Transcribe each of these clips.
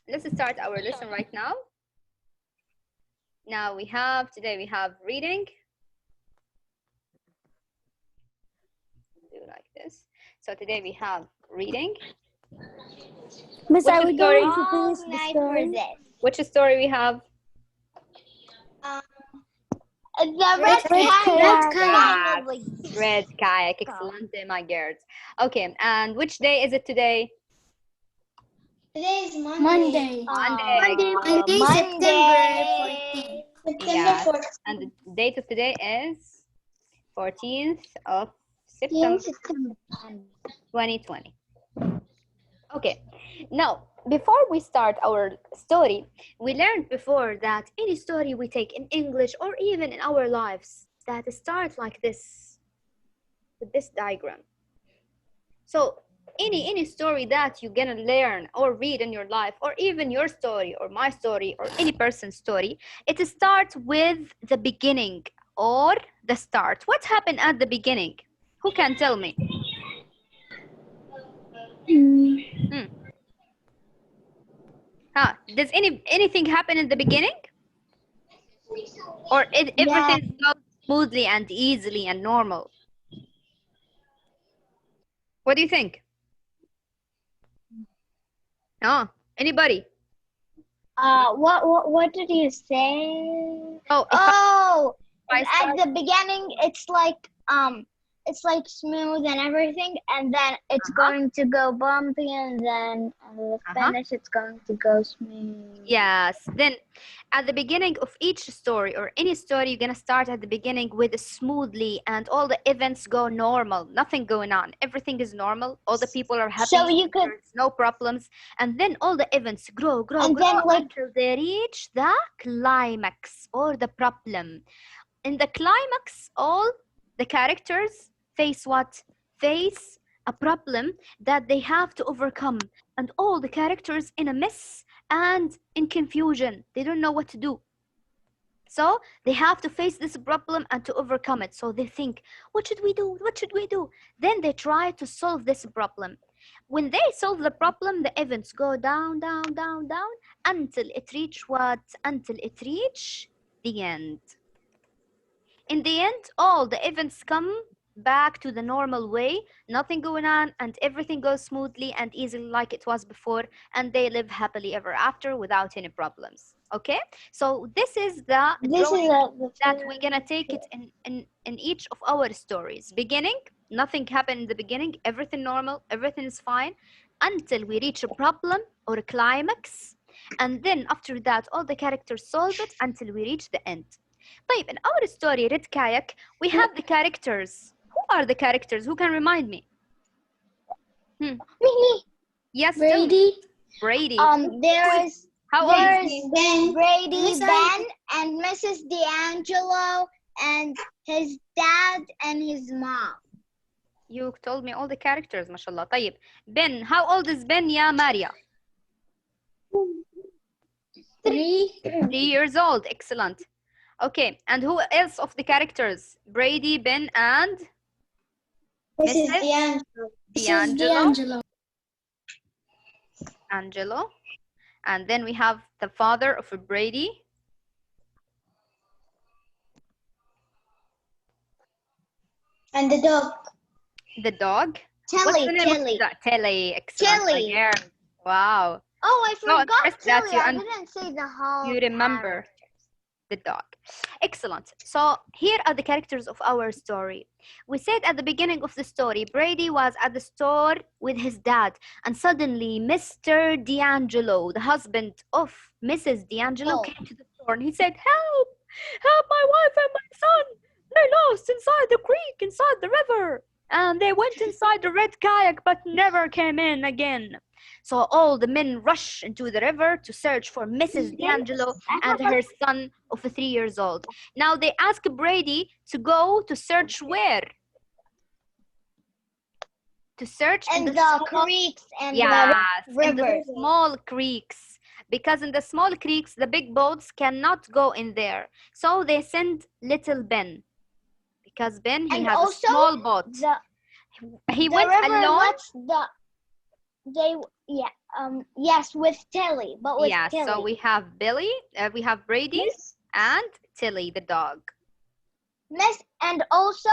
let's start our lesson right now. Now today we have reading. Do like this. So today we have reading. Miss, are Which we story? going to finish the story? Which story we have? The red kayak. Red kayak. Excellent, my girls. Okay, and which day is it today? Today is Monday. Monday. September 14th. Yes. And the date of today is 14th of September 2020. Okay, now before we start our story, we learned before that any story we take in English or even in our lives that start like this, with this diagram. So any story that you're gonna learn or read in your life, or even your story or my story or any person's story, it starts with the beginning or the start. What happened at the beginning? Who can tell me? Does anything happen in the beginning? Or everything goes smoothly and easily and normal? What do you think? Anybody? What did you say? At the beginning it's like smooth and everything, and then it's going to go bumpy, and then at the finish it's going to go smooth. Yes. Then at the beginning of each story or any story, you're gonna start at the beginning with smoothly, and all the events go normal, nothing going on, everything is normal, all the people are happy, so there's no problems, and then all the events grow until they reach the climax or the problem. In the climax, all the characters face what? Face a problem that they have to overcome, and all the characters in a mess and in confusion. They don't know what to do. So they have to face this problem and to overcome it. So they think, what should we do? What should we do? Then they try to solve this problem. When they solve the problem, the events go down, down, down, down until it reach what? Until it reach the end. In the end, all the events come back to the normal way, nothing going on, and everything goes smoothly and easily like it was before, and they live happily ever after without any problems. Okay, so this is the drawing that we're gonna take it in each of our stories. Beginning, nothing happened in the beginning, everything normal, everything is fine, until we reach a problem or a climax, and then after that all the characters solve it until we reach the end. طيب, in our story, Red Kayak, we have the characters. Who are the characters? Who can remind me? Me. Yes, Brady. Brady. There's Ben. Brady, Ben, and Mrs. D'Angelo, and his dad and his mom. You told me all the characters, mashallah. طيب, Ben, how old is Ben, ya Maria? 3 years old. Excellent. Okay, and who else of the characters? Brady, Ben, and Mrs. D'Angelo. Angelo. And then we have the father of Brady. And the dog. The dog. Tilly. Tilly. Excellent. Tilly. Wow. Oh, I forgot Tilly. I you didn't say the whole. You remember the dog. Excellent. So here are the characters of our story. We said at the beginning of the story, Brady was at the store with his dad, and suddenly Mr. D'Angelo, the husband of Mrs. D'Angelo, came to the store and he said, help! Help my wife and my son! They lost inside the creek, inside the river. And they went inside the red kayak but never came in again. So all the men rush into the river to search for Mrs. D'Angelo and her son of 3 years old. Now they ask Brady to go to search where? To search in the creeks and the rivers. In the small creeks. Because in the small creeks, the big boats cannot go in there. So they send little Ben. Because Ben, he has a small boat. He went alone. yes, with Tilly, but with Yeah, Tilly. so we have Billy, we have Brady, and Tilly, the dog. Miss, and also,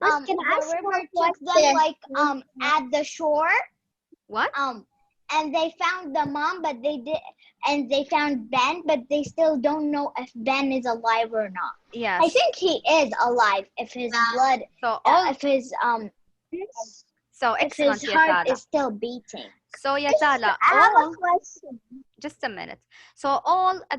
Can I the ask river one took them question? at the shore. What? And they found the mom, but and they found Ben, but they still don't know if Ben is alive or not. Yes. I think he is alive if his blood, So if his So if excellent, his heart Yatala. is still beating. So Yatala, I have a question. just a minute. So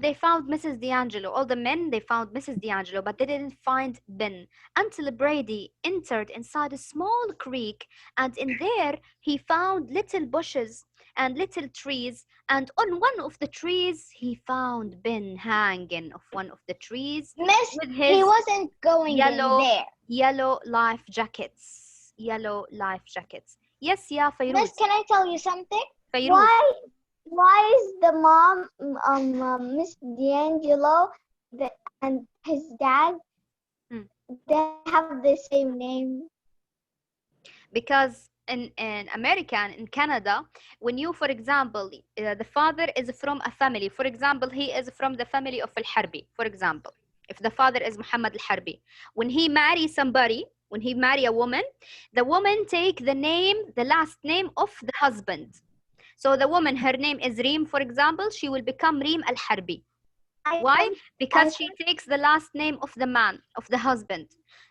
they found Mrs. D'Angelo. All the men, they found Mrs. D'Angelo, but they didn't find Ben until Brady entered inside a small creek, and in there he found little bushes and little trees, and on one of the trees he found Ben hanging off one of the trees Miss, with his he wasn't going yellow in there. yellow life jackets. Yellow life jackets. Yes, yeah, Miss, Fairuz. can I tell you something? Fairuz. Why is the mom, Miss D'Angelo, and his dad, they have the same name? Because in America and in Canada, when you, for example, the father is from a family, for example, he is from the family of Al-Harbi, for example, if the father is Muhammad Al-Harbi, when he marries somebody, when he marry a woman, the woman take the last name of the husband. So the woman, her name is Reem, for example, she will become Reem Al-Harbi. Why? Because she takes the last name of the man, of the husband.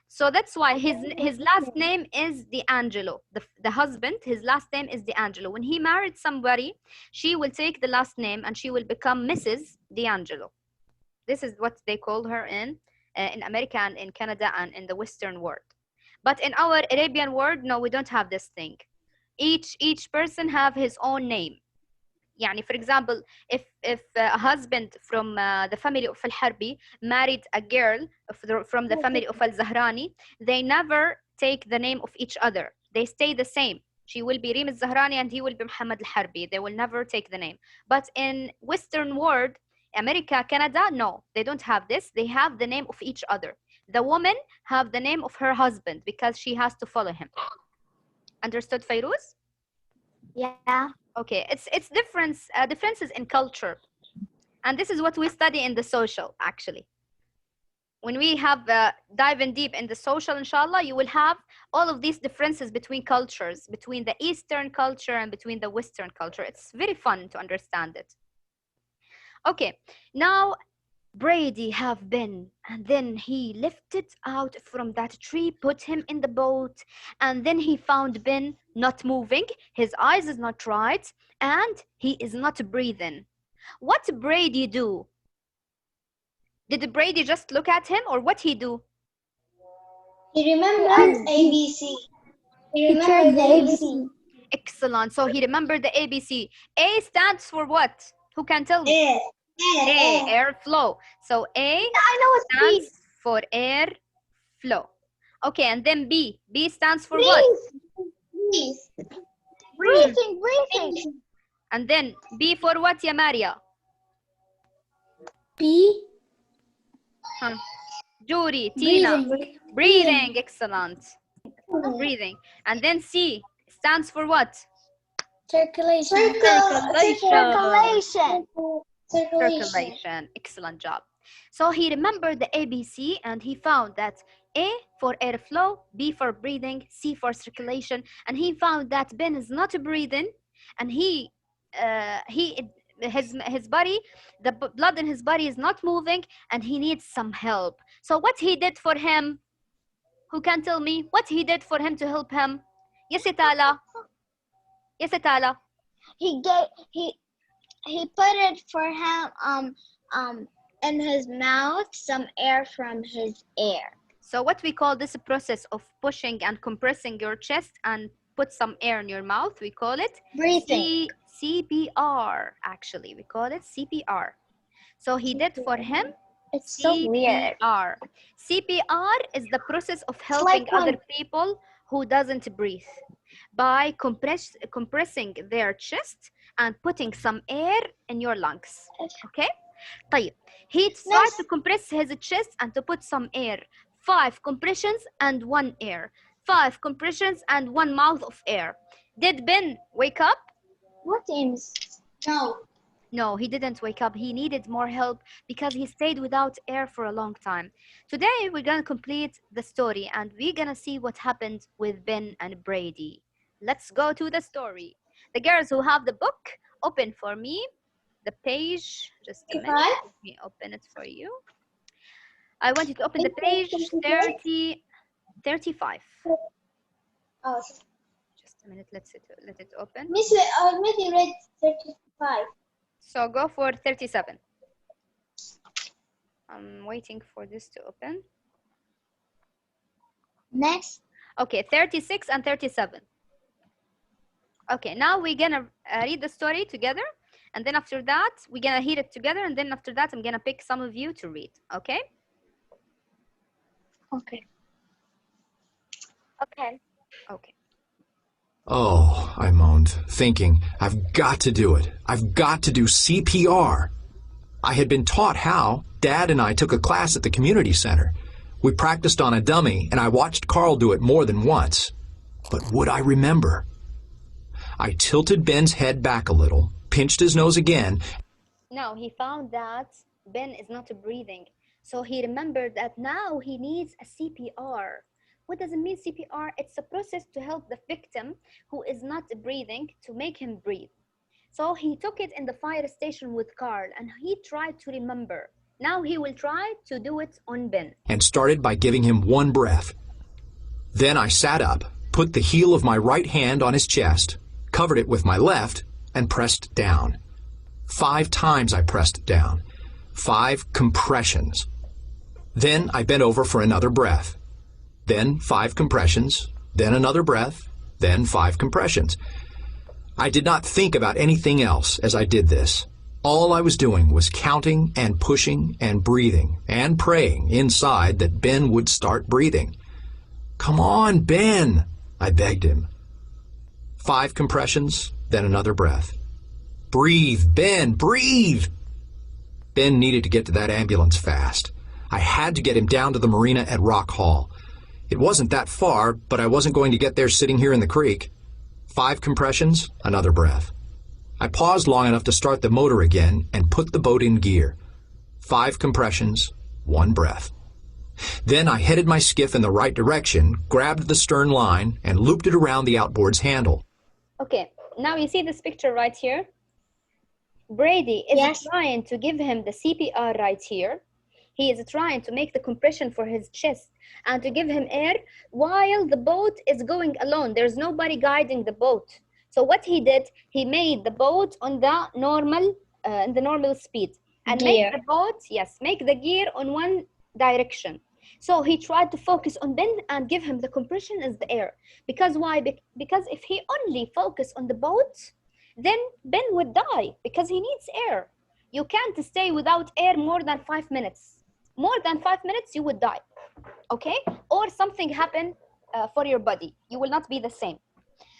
So that's why his last name is D'Angelo. The husband, his last name is D'Angelo. When he married somebody, she will take the last name and she will become Mrs. D'Angelo. This is what they call her in America and in Canada and in the Western world. But in our Arabian world, no, we don't have this thing. Each person have his own name. يعني for example, if a husband from the family of Al-Harbi married a girl from the family of Al-Zahrani, they never take the name of each other. They stay the same. She will be Reem Al-Zahrani and he will be Muhammad Al-Harbi. They will never take the name. But in Western world, America, Canada, no, they don't have this. They have the name of each other. The woman have the name of her husband because she has to follow him. Understood, Fairuz? Yeah. Okay, it's differences in culture, and this is what we study in the social. Actually, when we have dive in deep in the social, inshallah, you will have all of these differences between cultures, between the Eastern culture and between the Western culture. It's very fun to understand it. Okay, now Brady have been, and then he lifted out from that tree, put him in the boat, and then he found Ben not moving, his eyes is not right, and he is not breathing. What Brady do? Did Brady just look at him, or what he do? He remembered ABC. He remembered the ABC. Excellent. So he remembered the ABC. A stands for what? Who can tell me? Air. A, air flow. So A stands for air flow. Okay, and then B. B stands for what? Breathing. And then B for what, ya Maria? B. Jury, Tina. Breathing. Excellent. Hmm. Breathing. And then C stands for what? Circulation. Circulation. Excellent job. So he remembered the ABC and he found that A for airflow, B for breathing, C for circulation, and he found that Ben is not breathing, and his body, the blood in his body is not moving, and he needs some help. So what he did for him? Who can tell me what he did for him to help him? Yes, Itala. Yes, Itala. He put it for him in his mouth, some air from his air. So what we call this process of pushing and compressing your chest and put some air in your mouth, we call it breathing. CPR. Actually, we call it CPR. So he did for him. It's CPR. so weird. CPR is the process of helping other people who doesn't breathe by compressing their chest and putting some air in your lungs. Okay? طيب. He tried to compress his chest and to put some air. 5 compressions and 1 air. 5 compressions and 1 mouth of air. Did Ben wake up? What Ames? No. No, he didn't wake up. He needed more help because he stayed without air for a long time. Today, we're going to complete the story and we're going to see what happened with Ben and Brady. Let's go to the story. The girls who have the book, open for me the page. Just a minute. 55? Let me open it for you. I want you to open the It's page 58? 35. Oh, Just a minute. Let it open. Miss, I already read 35. So go for 37. I'm waiting for this to open. Next. Okay, 36 and 37. Okay, now we're gonna read the story together, and then after that, we're gonna hear it together, and then after that, I'm gonna pick some of you to read, okay? Okay. Okay. Okay. Oh, I moaned, thinking, I've got to do it. I've got to do CPR. I had been taught how. Dad and I took a class at the community center. We practiced on a dummy, and I watched Carl do it more than once. But would I remember? I tilted Ben's head back a little, pinched his nose again. Now he found that Ben is not breathing, so he remembered that now he needs a CPR. What does it mean, CPR? It's a process to help the victim who is not breathing to make him breathe. So he took it in the fire station with Carl and he tried to remember. Now he will try to do it on Ben. And started by giving him one breath. Then I sat up, put the heel of my right hand on his chest, covered it with my left, and pressed down. 5 times I pressed down. 5 compressions. Then I bent over for another breath. Then 5 compressions, then another breath, then 5 compressions. I did not think about anything else as I did this. All I was doing was counting and pushing and breathing and praying inside that Ben would start breathing. Come on, Ben, I begged him. 5 compressions, then another breath. Breathe, Ben, breathe! Ben needed to get to that ambulance fast. I had to get him down to the marina at Rock Hall. It wasn't that far, but I wasn't going to get there sitting here in the creek. 5 compressions, another breath. I paused long enough to start the motor again and put the boat in gear. 5 compressions, 1 breath. Then I headed my skiff in the right direction, grabbed the stern line, and looped it around the outboard's handle. Okay, now you see this picture right here? Brady is trying to give him the CPR right here. He is trying to make the compression for his chest and to give him air while the boat is going alone. There's nobody guiding the boat. So what he did, he made the boat on the normal speed and make the boat, make the gear on one direction. So he tried to focus on Ben and give him the compression as the air. Because why? Because if he only focused on the boat, then Ben would die because he needs air. You can't stay without air more than 5 minutes. More than 5 minutes, you would die, okay? Or something happened for your body. You will not be the same.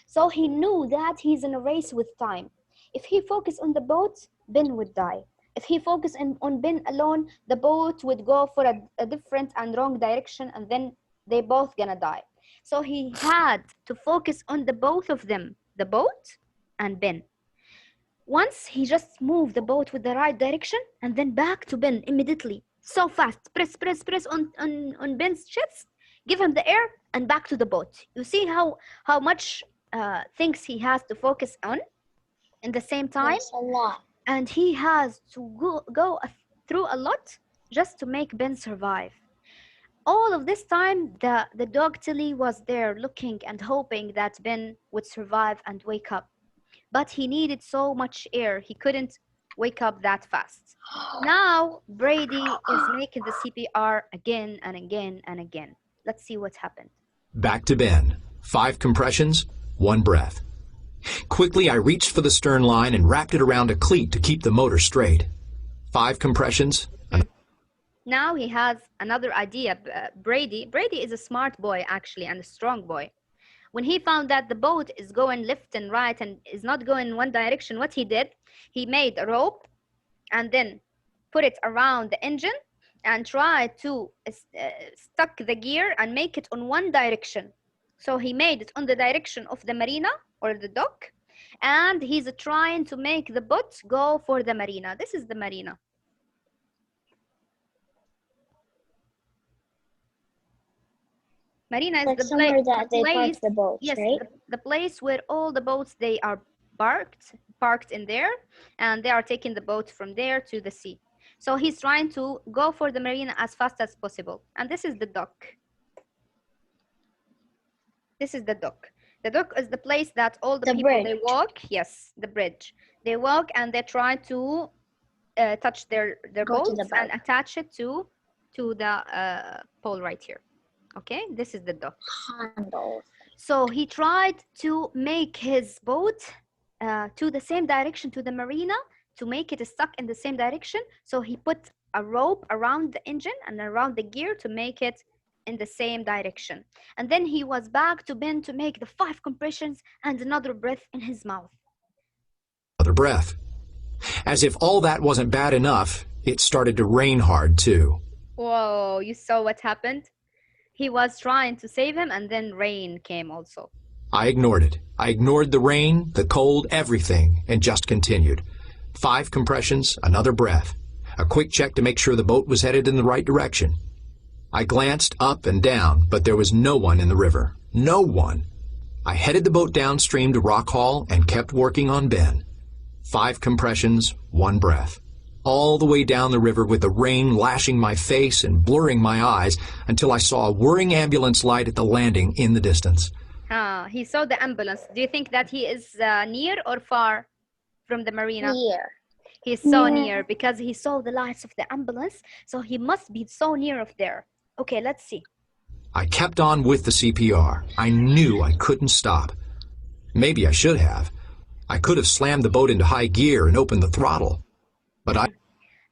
So he knew that he's in a race with time. If he focused on the boat, Ben would die. If he focused on Ben alone, the boat would go for a different and wrong direction, and then they both gonna die. So he had to focus on the both of them, the boat and Ben. Once he just moved the boat with the right direction and then back to Ben immediately. So fast, press on Ben's chest, give him the air and back to the boat. You see how much things he has to focus on in the same time? Yes, a lot. And he has to go through a lot just to make Ben survive. All of this time, the dog Tilly was there looking and hoping that Ben would survive and wake up. But he needed so much air, he couldn't wake up that fast. Now, Brady is making the CPR again and again and again. Let's see what happened. Back to Ben. 5 compressions, 1 breath. Quickly, I reached for the stern line and wrapped it around a cleat to keep the motor straight. 5 compressions. Now he has another idea. Brady is a smart boy, actually, and a strong boy. When he found that the boat is going left and right and is not going in one direction, what he did, he made a rope and then put it around the engine and tried to stuck the gear and make it on one direction. So he made it on the direction of the marina or the dock, and he's trying to make the boat go for the marina. This is the marina. Marina is like the somewhere that they park place, the boats, yes, right? the place where all the boats, they are parked in there, and they are taking the boat from there to the sea. So he's trying to go for the marina as fast as possible. And this is the dock. This is the dock. The dock is the place that all the people, bridge. they walk. Yes, the bridge. They walk and they try to touch their Go to the boats and boat. attach it to the pole right here. Okay, this is the dock. Handles. So he tried to make his boat to the same direction to the marina, to make it stuck in the same direction. So he put a rope around the engine and around the gear to make it in the same direction. And then he was back to Ben to make the 5 compressions and another breath in his mouth. Another breath. As if all that wasn't bad enough, it started to rain hard too. Whoa, you saw what happened? He was trying to save him, and then rain came also. I ignored it. I ignored the rain, the cold, everything, and just continued. 5 compressions, another breath. A quick check to make sure the boat was headed in the right direction. I glanced up and down, but there was no one in the river. No one. I headed the boat downstream to Rock Hall and kept working on Ben. 5 compressions, 1 breath. All the way down the river with the rain lashing my face and blurring my eyes until I saw a whirring ambulance light at the landing in the distance. He saw the ambulance. Do you think that he is near or far from the marina? Near. He's so near because he saw the lights of the ambulance, so he must be so near of there. Okay, let's see. I kept on with the CPR. I knew I couldn't stop. Maybe I should have. I could have slammed the boat into high gear and opened the throttle. But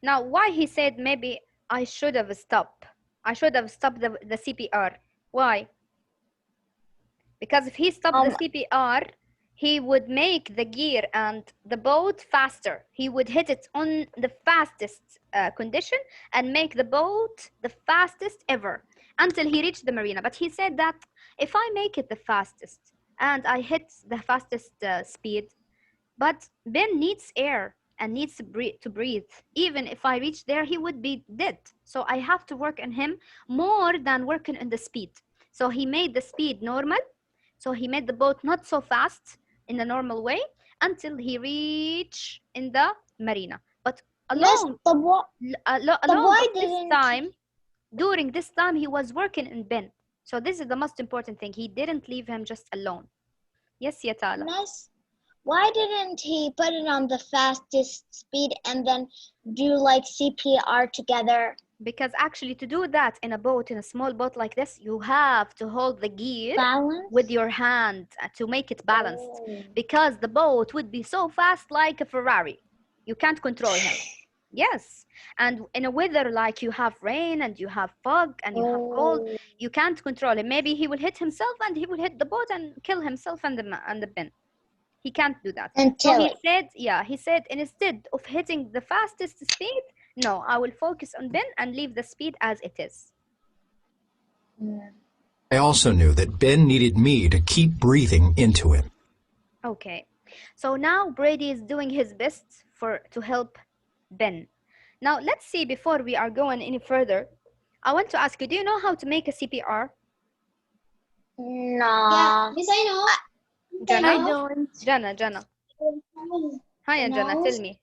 Now, why he said maybe I should have stopped? I should have stopped the CPR. Why? Because if he stopped the CPR, he would make the gear and the boat faster. He would hit it on the fastest condition and make the boat the fastest ever until he reached the marina. But he said that if I make it the fastest and I hit the fastest speed, but Ben needs air and needs to breathe. Even if I reach there, he would be dead. So I have to work on him more than working on the speed. So he made the speed normal. So he made the boat not so fast in the normal way until he reached in the marina. But along during this time, he was working in Ben. So this is the most important thing. He didn't leave him just alone. Yes, Yatala. Why didn't he put it on the fastest speed and then do like CPR together? Because actually to do that in a boat, in a small boat like this, you have to hold the gear with your hand to make it balanced. Because the boat would be so fast like a Ferrari. You can't control him. Yes. And in a weather like you have rain and you have fog and you have cold, you can't control him. Maybe he will hit himself and he will hit the boat and kill himself and the bin. He can't do that. So he said, instead of hitting the fastest speed, no, I will focus on Ben and leave the speed as it is. I also knew that Ben needed me to keep breathing into him. Okay. So now Brady is doing his best to help Ben. Now let's see, before we are going any further, I want to ask you, do you know how to make a CPR? No. Yeah, yes, I know. Jana? I don't. Jana. Hi, Jana, tell me.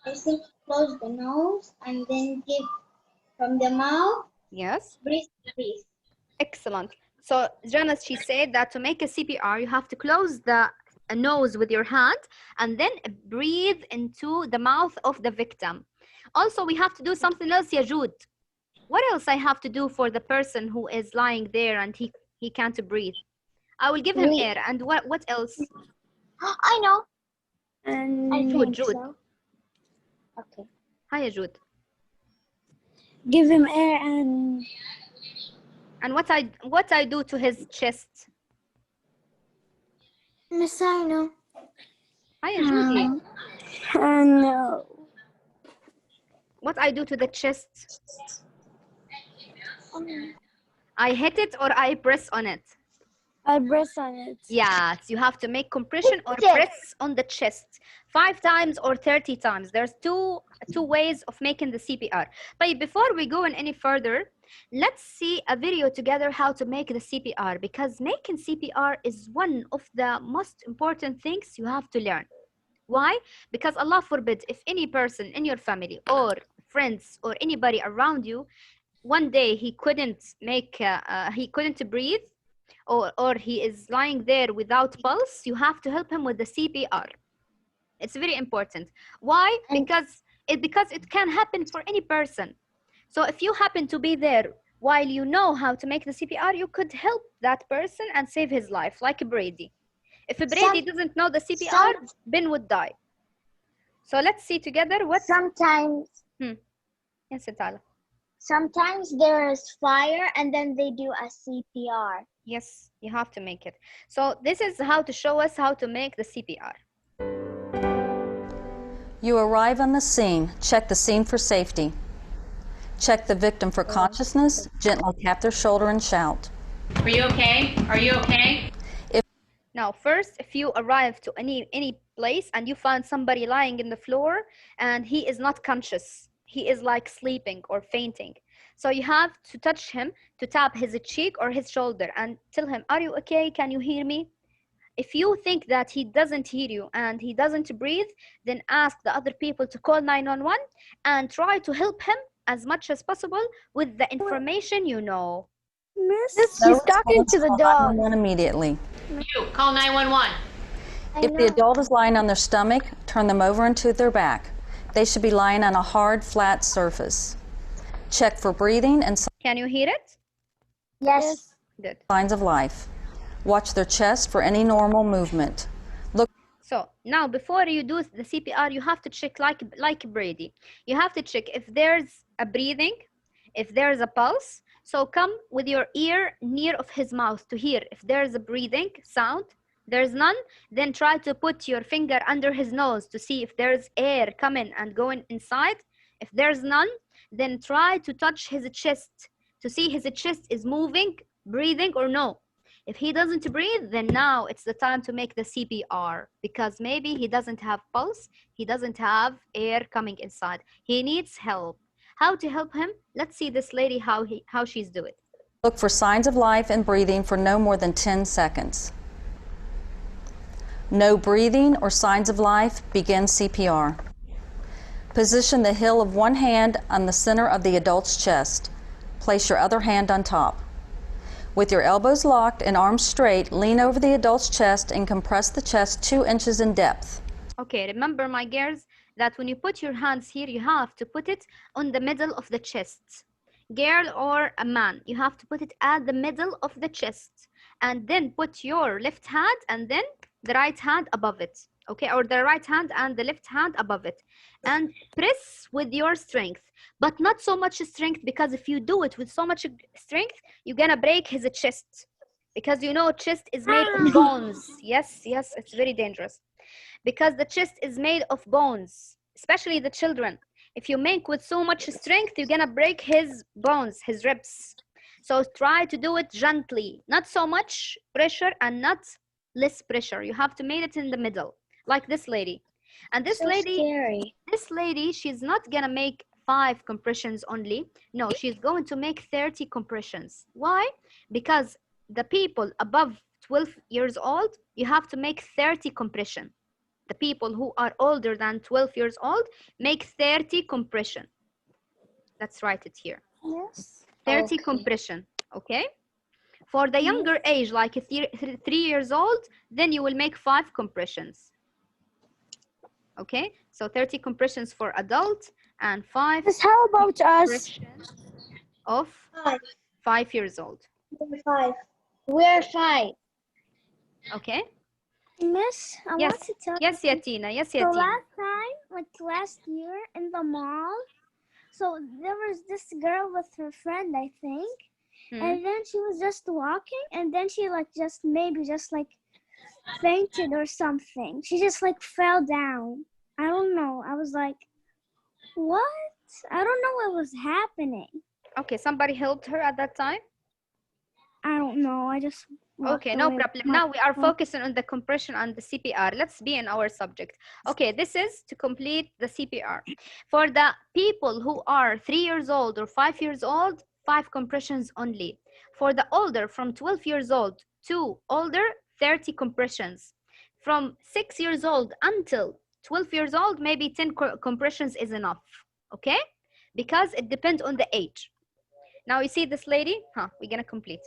I think close the nose and then give from the mouth. Yes. Breathe. Excellent. So Jana, she said that to make a CPR, you have to close the nose with your hand and then breathe into the mouth of the victim. Also, we have to do something else, Yajud. What else I have to do for the person who is lying there and he can't breathe? I will give him air. And what else? I know. And I think Jude. so. Okay. Hi, Jude. Give him air and what I do to his chest? Miss, I know. Hi, Judy. No. What I do to the chest? I hit it or I press on it? I press on it. Yes, you have to make compression or press on the chest 5 times or 30 times. There's two ways of making the CPR. But before we go in any further, let's see a video together how to make the CPR, because making CPR is one of the most important things you have to learn. Why? Because Allah forbid, if any person in your family or friends or anybody around you, one day he couldn't breathe, or he is lying there without pulse, you have to help him with the CPR. It's very important. Why? Because it can happen for any person. So if you happen to be there while you know how to make the CPR, you could help that person and save his life, like Brady. If Brady doesn't know the CPR, Ben would die. So let's see together what... Sometimes... Yes, Itala. Sometimes there is fire and then they do a CPR. Yes, you have to make it. So this is how to show us how to make the CPR. You arrive on the scene. Check the scene for safety. Check the victim for consciousness. Gently tap their shoulder and shout. Are you okay? Are you okay? Now, first, if you arrive to any place and you find somebody lying in the floor and he is not conscious, he is like sleeping or fainting. So you have to touch him, to tap his cheek or his shoulder and tell him, are you okay? Can you hear me? If you think that he doesn't hear you and he doesn't breathe, then ask the other people to call 911 and try to help him as much as possible with the information you know. Miss, she's talking to the dog. Immediately. You, call 911. If the adult is lying on their stomach, turn them over into their back. They should be lying on a hard, flat surface. Check for breathing and Can you hear it? Yes. Good. signs of life. Watch their chest for any normal movement. Look. So now before you do the CPR, you have to check like Brady. You have to check if there's a breathing, if there's a pulse. So come with your ear near of his mouth to hear if there's a breathing sound. There's none, then try to put your finger under his nose to see if there's air coming and going inside. If there's none, then try to touch his chest to see his chest is moving, breathing or no. If he doesn't breathe, then now it's the time to make the CPR, because maybe he doesn't have pulse, he doesn't have air coming inside. He needs help. How to help him? Let's see this lady how she's doing. Look for signs of life and breathing for no more than 10 seconds. No breathing or signs of life, begin CPR. Position the heel of one hand on the center of the adult's chest. Place your other hand on top. With your elbows locked and arms straight, lean over the adult's chest and compress the chest 2 inches in depth. Okay, remember my girls that when you put your hands here, you have to put it on the middle of the chest. Girl or a man, you have to put it at the middle of the chest and then put your left hand and then the right hand above it. Okay, or the right hand and the left hand above it, and press with your strength, but not so much strength, because if you do it with so much strength, you're gonna break his chest, because you know chest is made of bones. Yes, it's very dangerous, because the chest is made of bones, especially the children. If you make with so much strength, you're gonna break his bones, his ribs. So try to do it gently, not so much pressure and not less pressure. You have to make it in the middle, like this lady. And this lady, she's not gonna make 5 compressions only. No, she's going to make 30 compressions. Why? Because the people above 12 years old, you have to make 30 compression. The people who are older than 12 years old make 30 compression. Let's write it here. Yes. 30 compression, okay? For the younger age, like 3 years old, then you will make 5 compressions. Okay, so 30 compressions for adult and 5 How about us? of 5 years old. We're 5. Okay. Miss, I Yes. want to tell Yes, you. Yatina. Yes, So Yatina. last time, like last year in the mall, so there was this girl with her friend, I think, and then she was just walking, and then she like just fainted or something. She just like fell down. I don't know. I was like, what? I don't know what was happening. Okay, somebody helped her at that time? I don't know. I just Okay, no problem. Now we are focusing on the compression and the CPR. Let's be in our subject. Okay, this is to complete the CPR. For the people who are 3 years old or 5 years old, 5 compressions only. For the older, from 12 years old to older, 30 compressions. From 6 years old until 12 years old, maybe 10 compressions is enough. Okay? Because it depends on the age. Now you see this lady? We're gonna complete.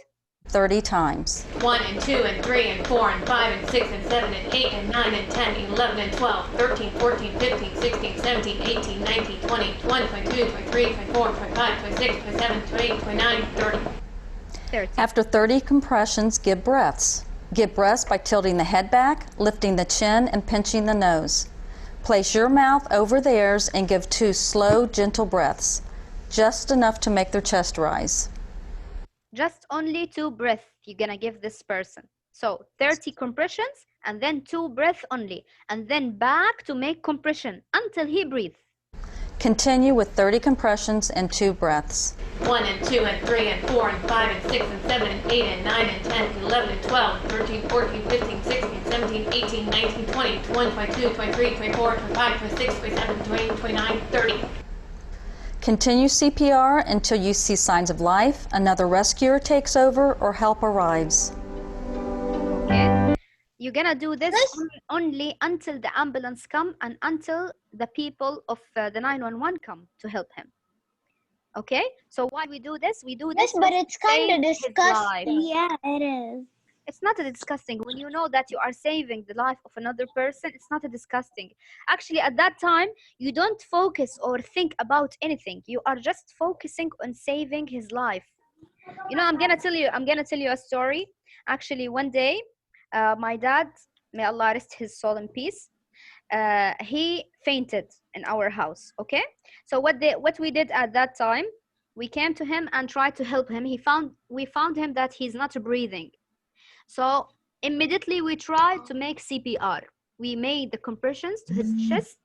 30 times. 1 and 2 and 3 and 4 and 5 and 6 and 7 and 8 and 9 and 10, 11 and 12, 13, 14, 15, 16, 17, 18, 19, 20, 21, 22, 23, 24, 25, 26, 27, 28, 29, 30. 30. After 30 compressions, give breaths. Give breaths by tilting the head back, lifting the chin, and pinching the nose. Place your mouth over theirs and give 2 slow, gentle breaths, just enough to make their chest rise. Just only 2 breaths you're gonna give this person. So 30 compressions and then 2 breaths only, and then back to make compression until he breathes. Continue with 30 compressions and 2 breaths. 1 and 2 and 3 and 4 and 5 and 6 and 7 and 8 and 9 and 10 and 11 and 12 and 13, 14, 15, 16, 17, 18, 19, 20, 21, 22, 23, 24, 25, 26, 27, 28, 29, 30. Continue CPR until you see signs of life, another rescuer takes over, or help arrives. Okay? You're gonna do this only until the ambulance come and until the people of the 911 come to help him. Okay? So why we do this? We do this. Yes, but it's kind of disgusting. Yeah, it is. It's not a disgusting. When you know that you are saving the life of another person, it's not a disgusting. Actually, at that time, you don't focus or think about anything. You are just focusing on saving his life. You know, I'm gonna tell you a story. Actually, one day, my dad, may Allah rest his soul in peace, he fainted in our house. Okay, so what we did at that time, we came to him and tried to help him. We found him that he's not breathing. So immediately we tried to make CPR. We made the compressions to his chest,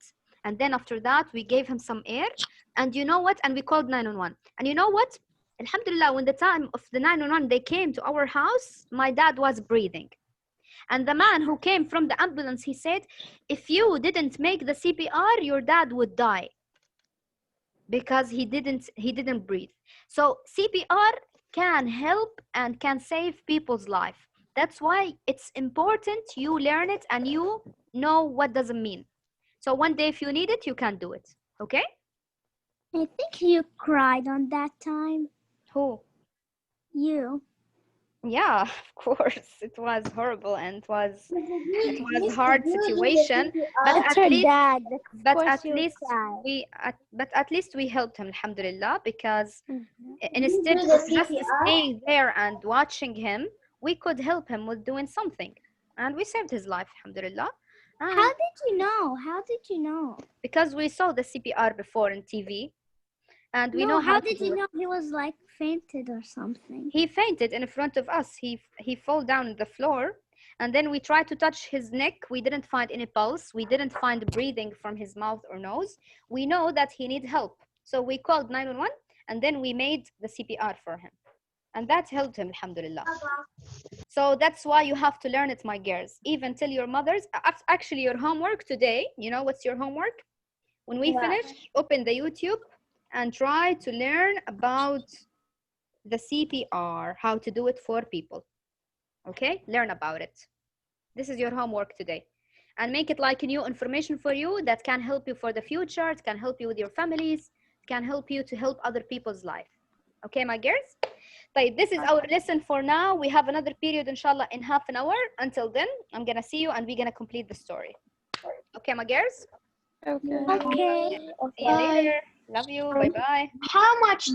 and then after that we gave him some air. And you know what? And we called 911. And you know what? Alhamdulillah, when the time of the 911 they came to our house, my dad was breathing. And the man who came from the ambulance, he said, if you didn't make the CPR, your dad would die, because he didn't breathe. So CPR can help and can save people's life. That's why it's important you learn it and you know what does it mean. So one day if you need it, you can do it. Okay? I think you cried on that time. Who? You. Yeah, of course. It was horrible and it was a hard situation. But That's at her least, dad. but at least we helped him, alhamdulillah, because instead of just staying there and watching him, we could help him with doing something, and we saved his life, alhamdulillah. How did you know? How did you know? Because we saw the CPR before on TV, and we No, know how to did do you it. know he was like fainted or something? He fainted in front of us. He fell down on the floor, and then we tried to touch his neck. We didn't find any pulse. We didn't find breathing from his mouth or nose. We know that he needs help, so we called 911, and then we made the CPR for him, and that helped him, alhamdulillah. So that's why you have to learn it, my girls. Even tell your mothers. Actually, your homework today, you know what's your homework? When we finish, open the YouTube and try to learn about the CPR, how to do it for people. Okay, learn about it. This is your homework today, and make it like new information for you that can help you for the future. It can help you with your families. It can help you to help other people's life. Okay, my girls. But this is our lesson for now. We have another period, inshallah, in half an hour. Until then, I'm gonna see you and we're gonna complete the story. Okay, my girls. Okay. See you later. Love you. Bye bye. How much